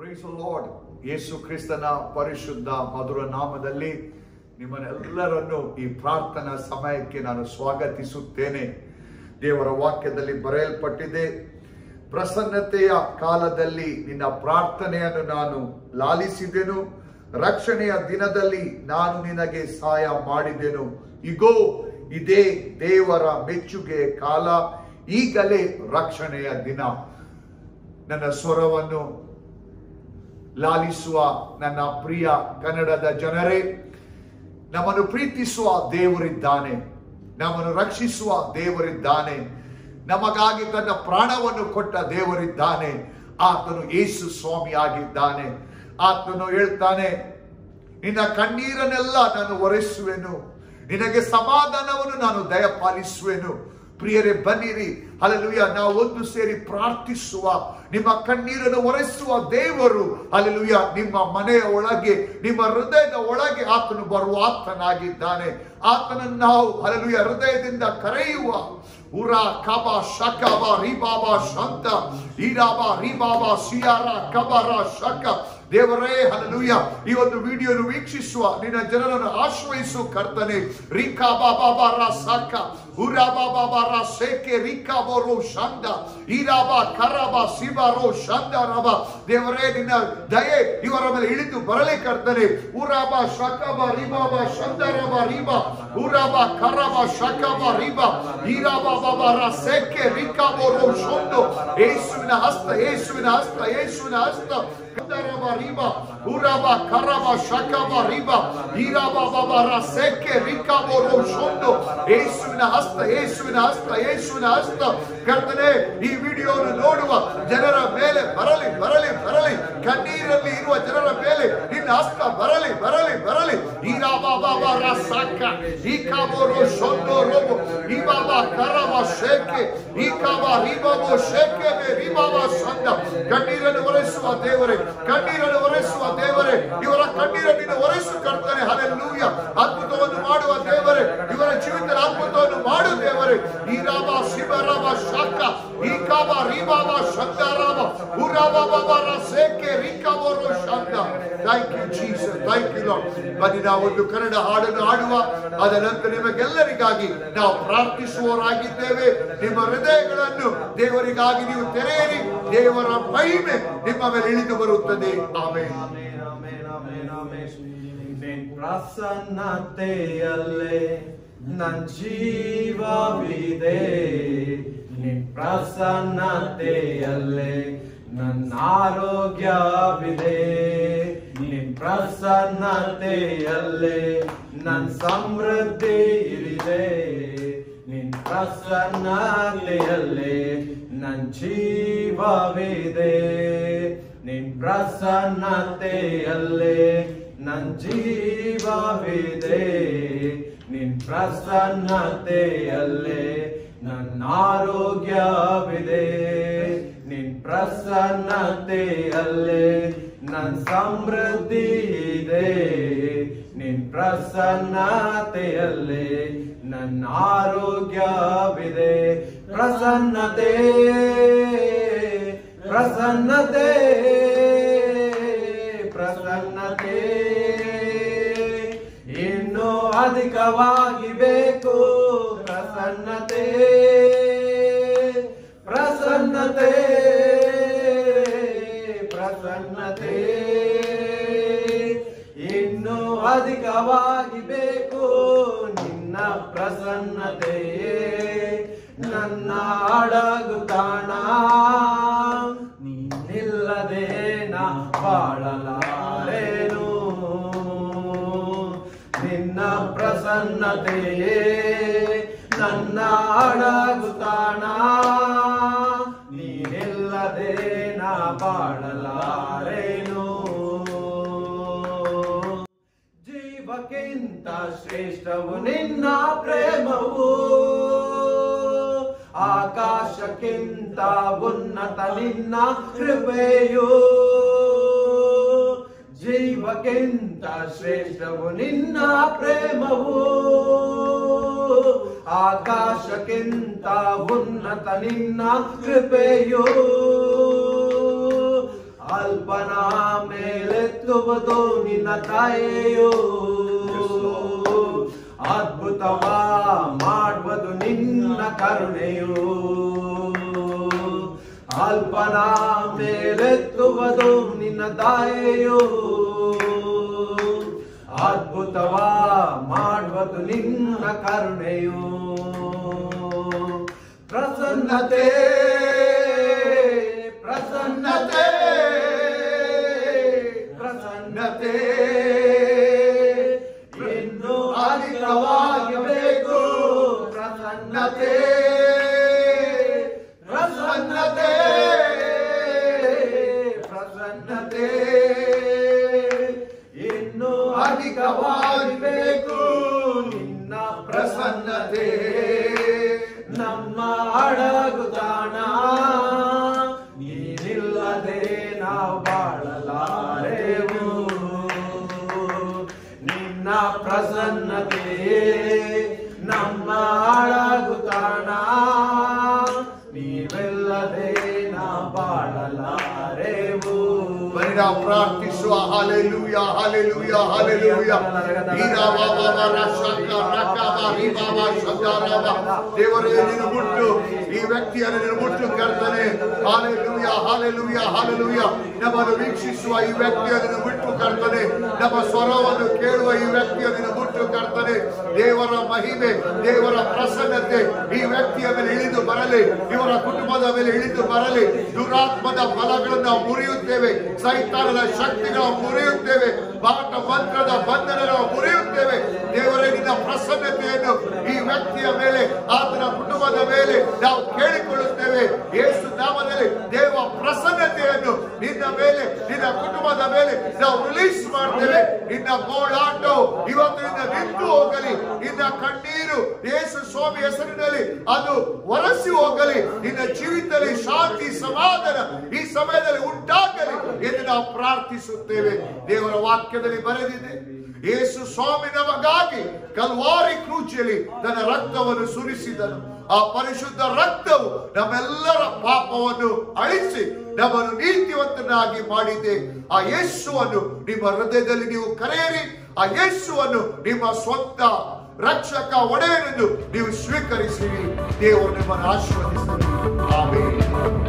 Price the lord. ಯೇಸು ಕ್ರಿಸ್ತನ ಪರಿಶುದ್ಧ ಮಧುರ ನಾಮದಲ್ಲಿ ನಿಮ್ಮನ್ನೆಲ್ಲರನ್ನು ಈ ಪ್ರಾರ್ಥನಾ ಸಮಯಕ್ಕೆ ನಾನು ಸ್ವಾಗತಿಸುತ್ತೇನೆ. ದೇವರ ವಾಕ್ಯದಲ್ಲಿ ಬರೆಯಲ್ಪಟ್ಟಿದೆ, ಪ್ರಸನ್ನತೆಯ ಕಾಲದಲ್ಲಿ ನಿನ್ನ ಪ್ರಾರ್ಥನೆಯನ್ನು ನಾನು ಲಾಲಿಸಿದೆನು, ರಕ್ಷಣೆಯ ದಿನದಲ್ಲಿ ನಾನು ನಿನಗೆ ಸಹಾಯ ಮಾಡಿದೆನು. ಇಗೋ, ಇದೇ ದೇವರ ಮೆಚ್ಚುಗೆಯ ಕಾಲ, ಈಗಲೇ ರಕ್ಷಣೆಯ ದಿನ. ನನ್ನ ಸ್ವರವನ್ನು ಲಾಲಿಸುವ ನನ್ನ ಪ್ರಿಯ ಕನ್ನಡದ ಜನರೇ, ನಮ್ಮನ್ನು ಪ್ರೀತಿಸುವ ದೇವರಿದ್ದಾನೆ, ನಮ್ಮನ್ನು ರಕ್ಷಿಸುವ ದೇವರಿದ್ದಾನೆ, ನಮಗಾಗಿ ತನ್ನ ಪ್ರಾಣವನ್ನು ಕೊಟ್ಟ ದೇವರಿದ್ದಾನೆ. ಆತನು ಯೇಸು ಸ್ವಾಮಿ ಆಗಿದ್ದಾನೆ. ಆತನು ಹೇಳ್ತಾನೆ, ನಿನ್ನ ಕಣ್ಣೀರನ್ನೆಲ್ಲ ನಾನು ಒರೆಸುವೆನು, ನಿನಗೆ ಸಮಾಧಾನವನ್ನು ನಾನು ದಯಪಾಲಿಸುವೆನು. ಪ್ರಿಯರೇ, ಬನ್ನಿರಿ, ಹಲ್ಲೆಲೂಯಾ, ನಾವು ಒಂದು ಸೇರಿ ಪ್ರಾರ್ಥಿಸುವ. ನಿಮ್ಮ ಕಣ್ಣೀರನ್ನು ಒರೆಸುವ ದೇವರು, ಹಲ್ಲೆಲೂಯಾ, ನಿಮ್ಮ ಮನೆಯ ಒಳಗೆ, ನಿಮ್ಮ ಹೃದಯದ ಒಳಗೆ ಆತನು ಬರುವ ಆತನಾಗಿದ್ದಾನೆ. ಆತನನ್ನು ನಾವು, ಹಲ್ಲೆಲೂಯಾ, ಹೃದಯದಿಂದ ಕರೆಯುವ. ಉರಾ ಕಬಾ ಶಕಬ ರಿಬಾಬಾ ಶಾಂತ ಈರಾಬಾ ರಿಬಾಬಾ ಸಿಯಾರ ಕಬರ ಶಕ. ದೇವರೇ, ಹಲ್ಲೆಲೂಯಾ, ಈ ಒಂದು ವಿಡಿಯೋನು ವೀಕ್ಷಿಸುವ ನಿನ್ನ ಜನರನ್ನು ಆಶ್ರಯಿಸು ಕರ್ತನೆ. ರಿಕಾ ಬಾಬಾ ರಾ ಸಾಕ ಉರಾ ಬಾಬಾ ರಾ ಸೇಕೆ ರಿಕಾ ಬೋರೋ ಶಾಂತ ಈರಾಬಾ ಕರಾಬಾ ಸಿಬಾರೋ ಶಾಂತ ರಬ. ದೇವರೇ, ನಿನ್ನ ದಯೆ ಇವರ ಮೇಲೆ ಇಳಿದು ಬರಲಿ ಕರ್ತನೆ. ಉರಾಬಾ ಶಕಬಾ ರಿಬಾಬಾ ಶಾಂತ ರಬ ರಿಬಾ ಉರಾಬಾ ಕರಾಬಾ ಶಕಬಾ ರಿಬಾ ಈರಾಬಾ ಬಾಬಾ ರಾ ಸೇಕೆ ರಿಕಾ ಬೋರೋ ಶೋಂದು. ಯೇಸುವಿನ ಹಸ್ತ, ಯೇಸುವಿನ ಹಸ್ತ, ಯೇಸುವಿನ ಹಸ್ತ. ಉರಾಬಾ ಕರಾಬಾ ಶಕಬಾ ರಿಬಾ ಈರಾಬಾ ಬಾಬಾ ರಾ ಸೇಕೆ ರಿಕಾ ಬೋರೋ ಶೋಂದು. ಯೇಸುವಿನ ಹಸ್ತ, ಯೇಸುವಿನ ಹಸ್ತ, ಯೇಸುವಿನ ಹಸ್ತ. ಕರ್ತನೆ, ಈ ವಿಡಿಯೋವನ್ನು ನೋಡುವ ಜನರ ಮೇಲೆ ಬರಲಿ, ಬರಲಿ, ಬರಲಿ. ಕಣ್ಣೀರಲ್ಲಿ ಇರುವ ಜನರ ಮೇಲೆ ನಿನ್ನ ಹಸ್ತ ಬರಲಿ, ಬರಲಿ, ಬರಲಿ. ಈರಾಬಾ ಬಾಬಾ ರಾ ಸಾಕ ಈಕಾ ಬೋರೋ ಶೋಂದು ರೋಬೋ ಈಬಾಬಾ ಕರಾಬಾ ಶೇಕೆ ಈಕಾಬಾ ರಿಬಾಬೋ ಶೇಕೆ ಬೆ ರಿಬಾಬಾ ಸಂದ. ಕಣ್ಣೀರನ್ನು ಒರೆಸುವ ದೇವರೇ, ಕಣ್ಣೀರನ್ನು ಒರೆಸುವ ದೇವರೇ, ಇವರ ಕಣ್ಣೀರನ್ನು ಒರೆಸು ಕರ್ತನೆ. ಹಲ್ಲೆಲೂಯಾ, ಅದ್ಭುತವನ್ನು ಮಾಡುವ ದೇವರೇ, ಇವರ ಜೀವಿತ ಅದ್ಭುತವನ್ನು ಮಾಡು ದೇವರೇ. ಈರಾಬಾ ಶಿಬರಾಬಾ ಶಾಕ ಈಕಾಬಾ ರಿಬಾಬಾ ಶಂದಾರಾಬಾ ಉರಾಬಾ ಬಾಬಾ ರಾ ಸೇಕೆ ರಿಕಾಬೋರೋ ಶಾಂತ. Thank you Jesus, thank you Lord. ಬನ್ನಿ, ನಾವು ಒಂದು ಕನ್ನಡ ಹಾಡನ್ನು ಹಾಡುವ. ಅದ ನಂತರ ನಿಮಗೆಲ್ಲರಿಗಾಗಿ ನಾವು ಪ್ರಾರ್ಥಿಸುವವರಾಗಿದ್ದೇವೆ. ನಿಮ್ಮ ಹೃದಯಗಳನ್ನು ದೇವರಿಗಾಗಿ ನೀವು ತೆರೆಯಿರಿ. ದೇವರ ಮಹಿಮೆ ನಿಮ್ಮ ಮೇಲೆ ಇಳಿದು ಬರುತ್ತದೆ. ಆಮೆನ್. ಪ್ರಸನ್ನತೆಯಲ್ಲೇ ನನ್ನ ಜೀವವಿದೆ, ನಿನ್ ಪ್ರಸನ್ನತೆಯಲ್ಲೇ ನನ್ನ ಆರೋಗ್ಯವಿದೆ, ನಿನ್ ಪ್ರಸನ್ನತೆಯಲ್ಲೇ ನನ್ನ ಸಮೃದ್ಧಿ ಇದೆ, ನಿನ್ ಪ್ರಸನ್ನತೆಯಲ್ಲೇ ನನ್ನ ಜೀವವಿದೆ, ನಿನ್ ಪ್ರಸನ್ನತೆಯಲ್ಲೇ ನನ್ನ ಜೀವವಿದೆ, ನಿನ್ ಪ್ರಸನ್ನತೆಯಲ್ಲೇ ನನ್ನ ಆರೋಗ್ಯವಿದೆ, ನಿನ್ ಪ್ರಸನ್ನತೆಯಲ್ಲೇ ನನ್ನ ಸಮೃದ್ಧಿ ಇದೆ, ನಿನ್ ಪ್ರಸನ್ನತೆಯಲ್ಲೇ ನನ್ನ ಆರೋಗ್ಯವಿದೆ. ಪ್ರಸನ್ನತೆ, ಪ್ರಸನ್ನತೆ, ಪ್ರಸನ್ನತೆ ಇನ್ನೂ ಅಧಿಕವಾಗಿ ಬೇಕು. ಪ್ರಸನ್ನತೆ, ಪ್ರಸನ್ನತೆ, ಪ್ರಸನ್ನತೆ ಇನ್ನೂ ಅಧಿಕವಾಗಿ ಬೇಕು. ನಿನ್ನ ಪ್ರಸನ್ನತೆಯೇ ನನ್ನ ಅಡಗು ತಾಣ, ನೀನಿಲ್ಲದೆ ನಾ ಬಾಳಲಾರೆನು. ನಿನ್ನ ಪ್ರಸನ್ನತೆಯೇ ನನ್ನ ಅಡಗು ತಾಣ, ನೀನಿಲ್ಲದೆ ನಾ ಬಾಳಲಾರೆನು. ಜೀವಕ್ಕಿಂತ ಶ್ರೇಷ್ಠವು ನಿನ್ನ ಪ್ರೇಮವು, ಆಕಾಶಕ್ಕಿಂತ ಉನ್ನತ ನಿನ್ನ ಕೃಪೆಯು. ಜೀವಕ್ಕಿಂತ ಶ್ರೇಷ್ಠವು ನಿನ್ನ ಪ್ರೇಮವು, ಆಕಾಶಕ್ಕಿಂತ ಉನ್ನತ ನಿನ್ನ ಕೃಪೆಯು. ಅಲ್ಪನ ಮೇಲೆತ್ತುವುದು ನಿನ್ನ ದಯೆಯು, ಅದ್ಭುತವ ಮಾಡುವುದು ನಿನ್ನ ಕರುಣೆಯು. ಅಲ್ಪನ ಮೇಲೆತ್ತುವುದು ನಿನ್ನ ದಯೆಯು, ಅದ್ಭುತವ ಮಾಡುವುದು ನಿನ್ನ ಕರುಣೆಯು. ಪ್ರಸನ್ನತೆ ಪ್ರಸನ್ನತೆ ಪ್ರಸನ್ನತೆ ಇನ್ನು ಅಧಿಕವಾಗಿ ಬೇಕು. ಪ್ರಸನ್ನತೆ ಪ್ರಸನ್ನತೆ ಪ್ರಸನ್ನತೆ ಇನ್ನು ಅಧಿಕವಾಗಿ ಬೇಕು. ನಿನ್ನ ಪ್ರಸನ್ನತೆ ನಮ್ಮ ಅಡಗುತಾಣ, ನೀನಿಲ್ಲದೆ ನಾವು ಬಾಳಲಾರೆವು. ನಿನ್ನ ಪ್ರಸನ್ನತೆ ನಮ್ಮ ಅಡಗುತಾಣ, ನೀವಿಲ್ಲದೆ ನಾವು ಬಾಳಲಾರೆವು. ಬನ್ನಿ ನಾವು ಪ್ರಾರ್ಥಿಸುವ. Hallelujah hallelujah hallelujah. ದೇವರೇ ನೀನು ಮುಟ್ಟು ಈ ವ್ಯಕ್ತಿಯನ್ನು ನೀನು ಮುಟ್ಟು ಕರ್ತನೆ. Hallelujah hallelujah hallelujah. ನಮ್ಮನ್ನು ವೀಕ್ಷಿಸುವ ಈ ವ್ಯಕ್ತಿಯನ್ನು ಮುಟ್ಟು ಕರ್ತನೆ. ನಮ್ಮ ಸ್ವರವನ್ನು ಕೇಳುವ ಈ ವ್ಯಕ್ತಿಯನ್ನು ಮುಟ್ಟು ಕರ್ತನೆ. ದೇವರ ಮಹಿಮೆ, ದೇವರ ಪ್ರಸನ್ನತೆ ಈ ವ್ಯಕ್ತಿಯ ಮೇಲೆ ಇಳಿದು ಬರಲಿ. ಇವರ ಕುಟುಂಬದ ಮೇಲೆ ಇಳಿದು ಬರಲಿ. ದುರಾತ್ಮದ ಬಲಗಳನ್ನು ಮುರಿಯುತ್ತೇವೆ, ಸೈತಾನದ ಶಕ್ತಿಗಳನ್ನು ಮುರಿಯುತ್ತೇವೆ, ಬಾಟ ಮಂತ್ರದ ಬಂಧನಗಳನ್ನು ಮುರಿಯುತ್ತೇವೆ. ದೇವರೇ ನಿನ್ನ ಪ್ರಸನ್ನತೆಯನ್ನು ಈ ವ್ಯಕ್ತಿಯ ಮೇಲೆ, ಆತನ ಕುಟುಂಬದ ಮೇಲೆ ನಾವು ಕೇಳಿಕೊಳ್ಳುತ್ತೇವೆ. ಯೇಸು ನಾಮದಲ್ಲಿ ದೇವ ಪ್ರಸನ್ನತೆಯನ್ನು ನಿನ್ನ ಮೇಲೆ, ನಿನ್ನ ಕುಟುಂಬದ ಮೇಲೆ ನಾವು ರಿಲೀಸ್ ಮಾಡ್ತೇವೆ. ನಿನ್ನ ಗೋಳಾಟವು ಇವತ್ತಿನಿಂದ ನಿಂತು ಹೋಗಲಿ. ನಿನ್ನ ಕಣ್ಣೀರು ಯೇಸು ಸ್ವಾಮಿ ಹೆಸರಿನಲ್ಲಿ ಅದು ಒರೆಸಿ ಹೋಗಲಿ. ನಿನ್ನ ಜೀವಿತದಲ್ಲಿ ಶಾಂತಿ ಸಮಾಧಾನ ಈ ಸಮಯದಲ್ಲಿ ಉಂಟಾಗಲಿ ಎಂದು ನಾವು ಪ್ರಾರ್ಥಿಸುತ್ತೇವೆ. ದೇವರ ವಾಕ್ಯದಲ್ಲಿ ಬರೆದಿದೆ, ಯೇಸು ಸ್ವಾಮಿ ನಮಗಾಗಿ ಕಲ್ವಾರಿ ಕ್ರೂಚಿಯಲ್ಲಿ ತನ್ನ ರಕ್ತವನ್ನು ಸುರಿಸಿದನು. ಆ ಪರಿಶುದ್ಧ ರಕ್ತವು ನಮ್ಮೆಲ್ಲರ ಪಾಪವನ್ನು ಅಳಿಸಿ ನಮ್ಮನ್ನು ನೀತಿವಂತನಾಗಿ ಮಾಡಿದೆ. ಆ ಯೇಸುವನ್ನು ನಿಮ್ಮ ಹೃದಯದಲ್ಲಿ ನೀವು ಕರೆಯಿರಿ. ಆ ಯೇಸುವನ್ನು ನಿಮ್ಮ ಸ್ವಂತ ರಕ್ಷಕ ಒಡೆಯನೆಂದು ನೀವು ಸ್ವೀಕರಿಸಿರಿ. ದೇವರು ನಿಮ್ಮನ್ನು ಆಶೀರ್ವದಿಸಲಿ. ಆಮೆನ್.